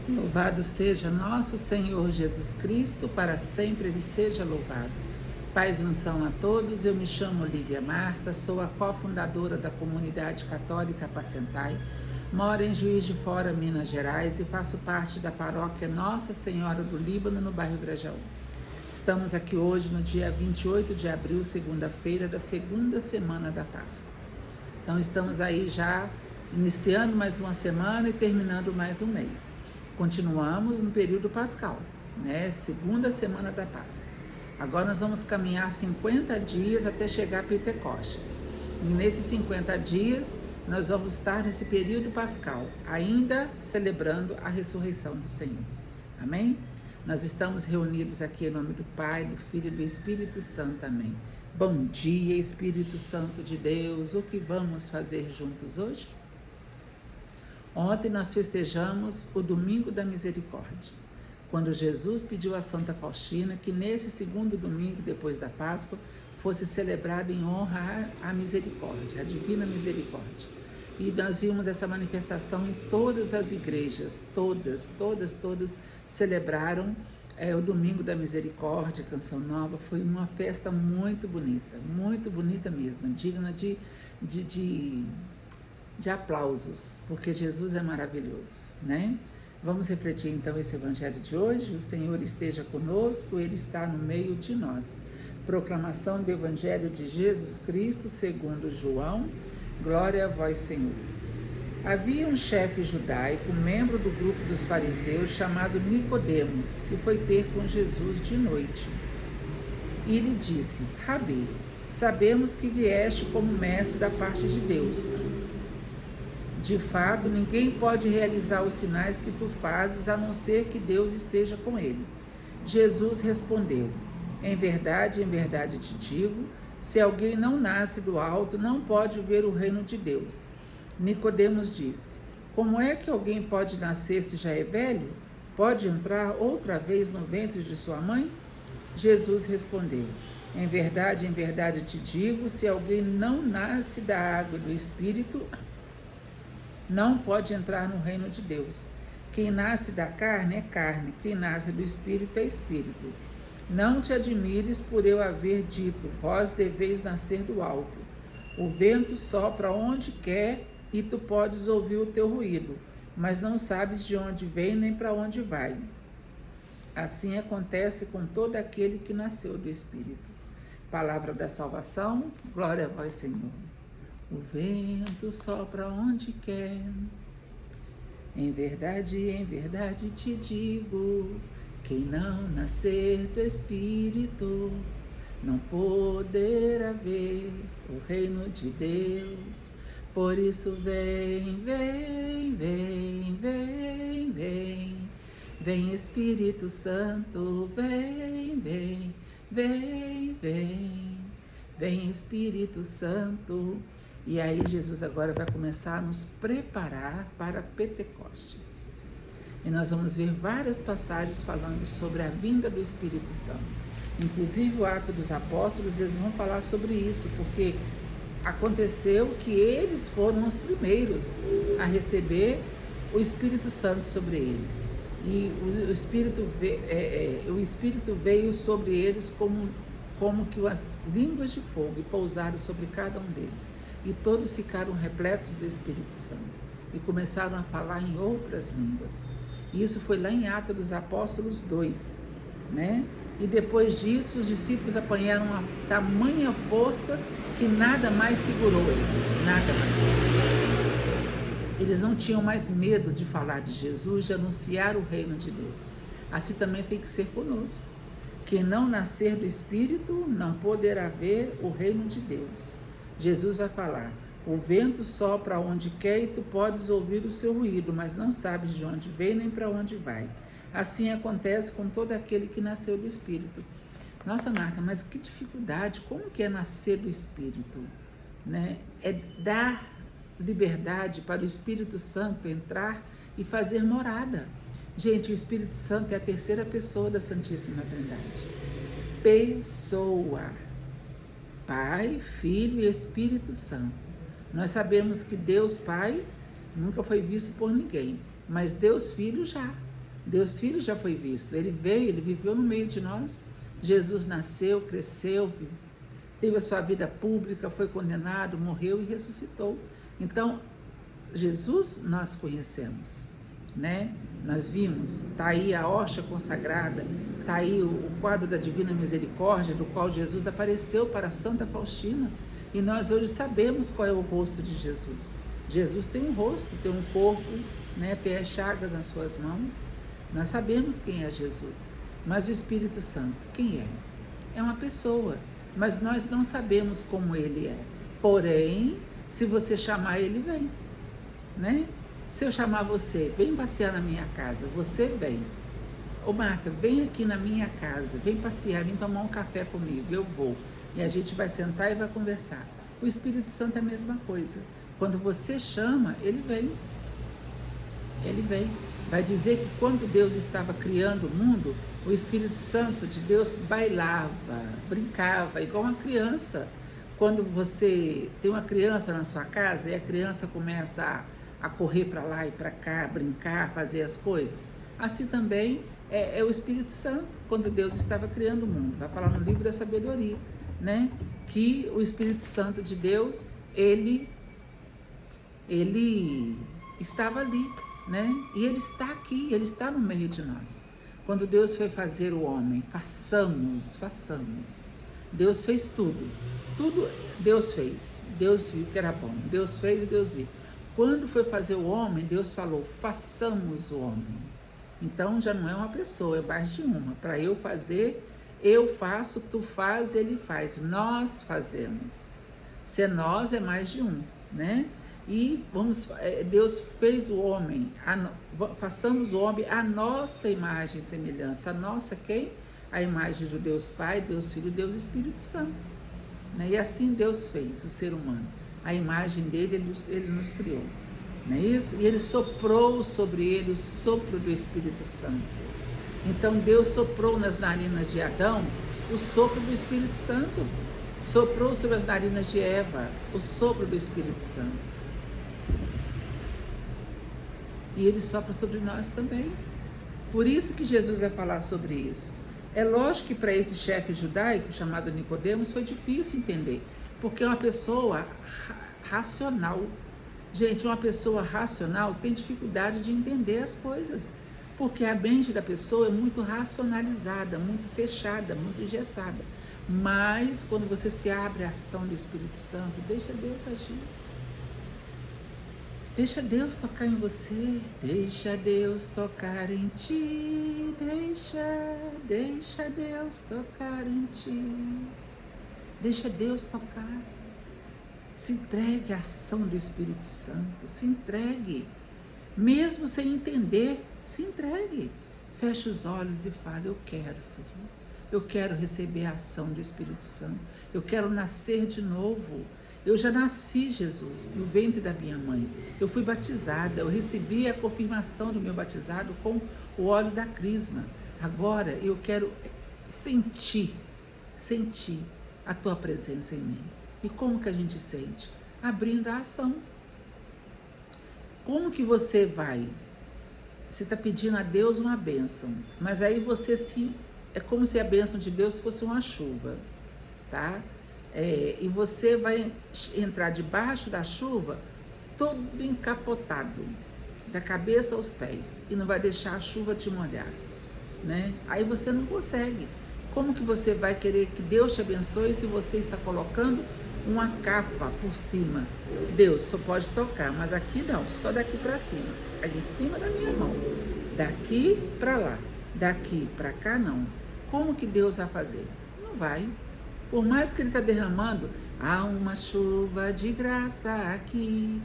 Louvado seja nosso Senhor Jesus Cristo, para sempre Ele seja louvado. Paz e unção a todos, eu me chamo Lívia Marta, sou a cofundadora da Comunidade Católica Apacentai, moro em Juiz de Fora, Minas Gerais e faço parte da paróquia Nossa Senhora do Líbano, no bairro Grajaú. Estamos aqui hoje no dia 28 de abril, segunda-feira da segunda semana da Páscoa. Então estamos aí já iniciando mais uma semana e terminando mais um mês. Continuamos no período pascal, né? Segunda semana da Páscoa. Agora nós vamos caminhar 50 dias até chegar a Pentecostes. E nesses 50 dias nós vamos estar nesse período pascal, ainda celebrando a ressurreição do Senhor. Amém? Nós estamos reunidos aqui em nome do Pai, do Filho e do Espírito Santo. Amém. Bom dia, Espírito Santo de Deus. O que vamos fazer juntos hoje? Ontem nós festejamos o Domingo da Misericórdia, quando Jesus pediu a Santa Faustina que nesse segundo domingo depois da Páscoa fosse celebrado em honra à misericórdia, à divina misericórdia. E nós vimos essa manifestação em todas as igrejas, todas celebraram o Domingo da Misericórdia, Canção Nova. Foi uma festa muito bonita mesmo, digna de aplausos, porque Jesus é maravilhoso, né? Vamos refletir então esse evangelho de hoje. O Senhor esteja conosco, Ele está no meio de nós. Proclamação do evangelho de Jesus Cristo segundo João. Glória a vós, Senhor. Havia um chefe judaico, membro do grupo dos fariseus, chamado Nicodemos, que foi ter com Jesus de noite. E lhe disse: Rabi, sabemos que vieste como mestre da parte de Deus. De fato, ninguém pode realizar os sinais que tu fazes, a não ser que Deus esteja com ele. Jesus respondeu: em verdade te digo, se alguém não nasce do alto, não pode ver o reino de Deus. Nicodemos disse: como é que alguém pode nascer se já é velho? Pode entrar outra vez no ventre de sua mãe? Jesus respondeu: em verdade te digo, se alguém não nasce da água e do Espírito, não pode entrar no reino de Deus. Quem nasce da carne é carne, quem nasce do Espírito é Espírito. Não te admires por eu haver dito, vós deveis nascer do alto. O vento sopra onde quer e tu podes ouvir o teu ruído, mas não sabes de onde vem nem para onde vai. Assim acontece com todo aquele que nasceu do Espírito. Palavra da salvação, glória a vós, Senhor. O vento sopra onde quer. Em verdade te digo, quem não nascer do Espírito não poderá ver o reino de Deus. Por isso vem Espírito Santo, vem Espírito Santo. E aí Jesus agora vai começar a nos preparar para Pentecostes. E nós vamos ver várias passagens falando sobre a vinda do Espírito Santo. Inclusive o Atos dos Apóstolos, eles vão falar sobre isso, porque aconteceu que eles foram os primeiros a receber o Espírito Santo sobre eles. E o Espírito veio sobre eles como que as línguas de fogo e pousaram sobre cada um deles. E todos ficaram repletos do Espírito Santo e começaram a falar em outras línguas. E isso foi lá em Atos dos Apóstolos 2, né? E depois disso, os discípulos apanharam uma tamanha força que nada mais segurou eles, nada mais. Eles não tinham mais medo de falar de Jesus, de anunciar o reino de Deus. Assim também tem que ser conosco. Quem não nascer do Espírito não poderá ver o reino de Deus. Jesus vai falar: o vento sopra onde quer e tu podes ouvir o seu ruído, mas não sabes de onde vem nem para onde vai. Assim acontece com todo aquele que nasceu do Espírito. Nossa, Marta, mas que dificuldade, como que é nascer do Espírito? Né? É dar liberdade para o Espírito Santo entrar e fazer morada. Gente, o Espírito Santo é a terceira pessoa da Santíssima Trindade. Pessoa. Pai, Filho e Espírito Santo. Nós sabemos que Deus Pai nunca foi visto por ninguém, mas Deus Filho já. Deus Filho já foi visto. Ele veio, ele viveu no meio de nós. Jesus nasceu, cresceu, teve a sua vida pública, foi condenado, morreu e ressuscitou. Então, Jesus nós conhecemos, né? Nós vimos, está aí a hóstia consagrada, está aí o quadro da Divina Misericórdia, do qual Jesus apareceu para Santa Faustina, e nós hoje sabemos qual é o rosto de Jesus. Jesus tem um rosto, tem um corpo, né? Tem as chagas nas suas mãos. Nós sabemos quem é Jesus, mas o Espírito Santo, quem é? É uma pessoa, mas nós não sabemos como ele é. Porém, se você chamar, ele vem, né? Se eu chamar você, vem passear na minha casa, você vem. Ô Marta, vem aqui na minha casa, vem passear, vem tomar um café comigo, eu vou. E a gente vai sentar e vai conversar. O Espírito Santo é a mesma coisa. Quando você chama, ele vem. Ele vem. Vai dizer que quando Deus estava criando o mundo, o Espírito Santo de Deus bailava, brincava, igual uma criança. Quando você tem uma criança na sua casa e a criança começa a correr para lá e para cá, brincar, fazer as coisas, assim também é o Espírito Santo, quando Deus estava criando o mundo. Vai falar no livro da sabedoria, né? Que o Espírito Santo de Deus, ele estava ali, né? E ele está aqui, ele está no meio de nós. Quando Deus foi fazer o homem, façamos. Deus fez tudo Deus fez. Deus viu que era bom, Deus fez e Deus viu. Quando foi fazer o homem, Deus falou, façamos o homem. Então já não é uma pessoa, é mais de uma. Para eu fazer, eu faço, tu faz, ele faz. Nós fazemos. Se é nós, é mais de um, né? E Deus fez o homem, façamos o homem a nossa imagem e semelhança. A nossa quem? A imagem do Deus Pai, Deus Filho, Deus Espírito Santo. Né? E assim Deus fez o ser humano. A imagem dele, ele nos criou. Não é isso? E ele soprou sobre ele o sopro do Espírito Santo. Então Deus soprou nas narinas de Adão o sopro do Espírito Santo. Soprou sobre as narinas de Eva o sopro do Espírito Santo. E ele sopra sobre nós também. Por isso que Jesus vai falar sobre isso. É lógico que para esse chefe judaico, chamado Nicodemos, foi difícil entender, porque é uma pessoa racional. Gente, uma pessoa racional tem dificuldade de entender as coisas, porque a mente da pessoa é muito racionalizada, muito fechada, muito engessada. Mas quando você se abre à ação do Espírito Santo, deixa Deus agir. Deixa Deus tocar em você, deixa Deus tocar em ti, deixa Deus tocar em ti, deixa Deus tocar. Se entregue à ação do Espírito Santo, se entregue, mesmo sem entender, se entregue. Feche os olhos e fale, eu quero, Senhor, eu quero receber a ação do Espírito Santo, eu quero nascer de novo. Eu já nasci, Jesus, no ventre da minha mãe. Eu fui batizada, eu recebi a confirmação do meu batizado com o óleo da crisma. Agora eu quero sentir a tua presença em mim. E como que a gente sente? Abrindo a ação. Como que você vai? Você está pedindo a Deus uma bênção, mas aí é como se a bênção de Deus fosse uma chuva, tá? E você vai entrar debaixo da chuva todo encapotado, da cabeça aos pés, e não vai deixar a chuva te molhar, né? Aí você não consegue. Como que você vai querer que Deus te abençoe se você está colocando uma capa por cima? Deus só pode tocar, mas aqui não, só daqui para cima, aqui em cima da minha mão, daqui para lá, daqui para cá não. Como que Deus vai fazer? Não vai. Por mais que ele está derramando, há uma chuva de graça aqui,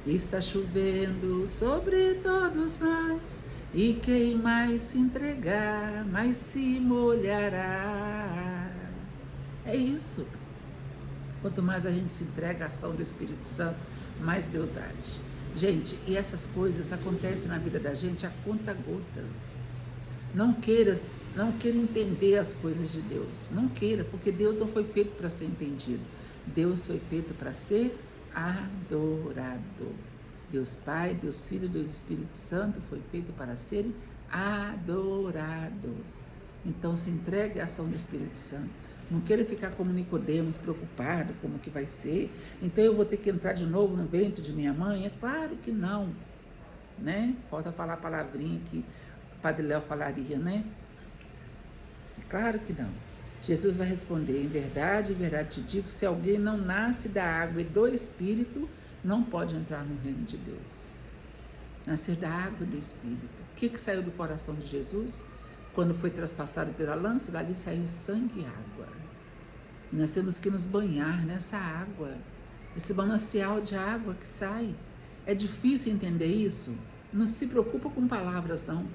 está chovendo sobre todos nós, e quem mais se entregar, mais se molhará. É isso. Quanto mais a gente se entrega à ação do Espírito Santo, mais Deus age. Gente, e essas coisas acontecem na vida da gente a conta-gotas. Não queira entender as coisas de Deus, não queira, porque Deus não foi feito para ser entendido, Deus foi feito para ser adorado. Deus Pai, Deus Filho, Deus Espírito Santo foi feito para serem adorados. Então se entregue à ação do Espírito Santo. Não queira ficar como Nicodemos, preocupado como que vai ser. Então eu vou ter que entrar de novo no ventre de minha mãe? É claro que não, né? Falta falar a palavrinha que o Padre Léo falaria, né? É claro que não. Jesus vai responder: em verdade te digo, se alguém não nasce da água e do Espírito, não pode entrar no reino de Deus. Nascer da água e do Espírito. O que saiu do coração de Jesus? Quando foi traspassado pela lança, dali saiu sangue e água. E nós temos que nos banhar nessa água, esse manancial de água que sai. É difícil entender isso? Não se preocupa com palavras, não.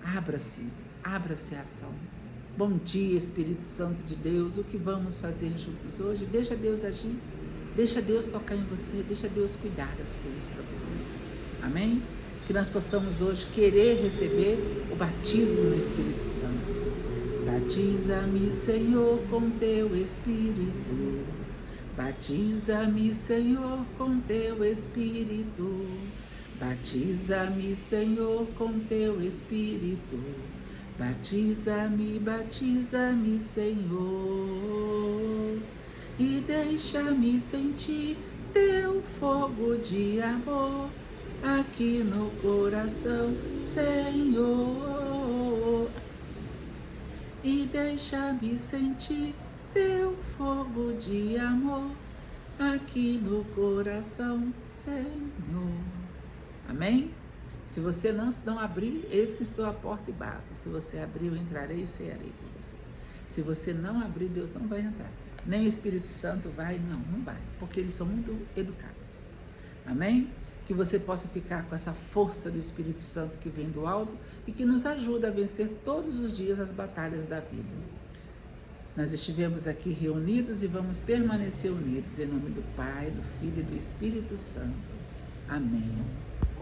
Abra-se a ação. Bom dia, Espírito Santo de Deus. O que vamos fazer juntos hoje? Deixa Deus agir, deixa Deus tocar em você, deixa Deus cuidar das coisas para você. Amém? Que nós possamos hoje querer receber o batismo no Espírito Santo. Batiza-me, Senhor, com teu Espírito. Batiza-me, Senhor, com teu Espírito. Batiza-me, Senhor, com teu Espírito. Batiza-me, batiza-me, Senhor. E deixa-me sentir teu fogo de amor aqui no coração, Senhor. E deixa-me sentir teu fogo de amor aqui no coração, Senhor. Amém? Se você não abrir, eis que estou à porta e bato. Se você abrir, eu entrarei e cearei com você. Se você não abrir, Deus não vai entrar. Nem o Espírito Santo vai, não vai. Porque eles são muito educados. Amém? Que você possa ficar com essa força do Espírito Santo que vem do alto e que nos ajuda a vencer todos os dias as batalhas da vida. Nós estivemos aqui reunidos e vamos permanecer unidos em nome do Pai, do Filho e do Espírito Santo. Amém.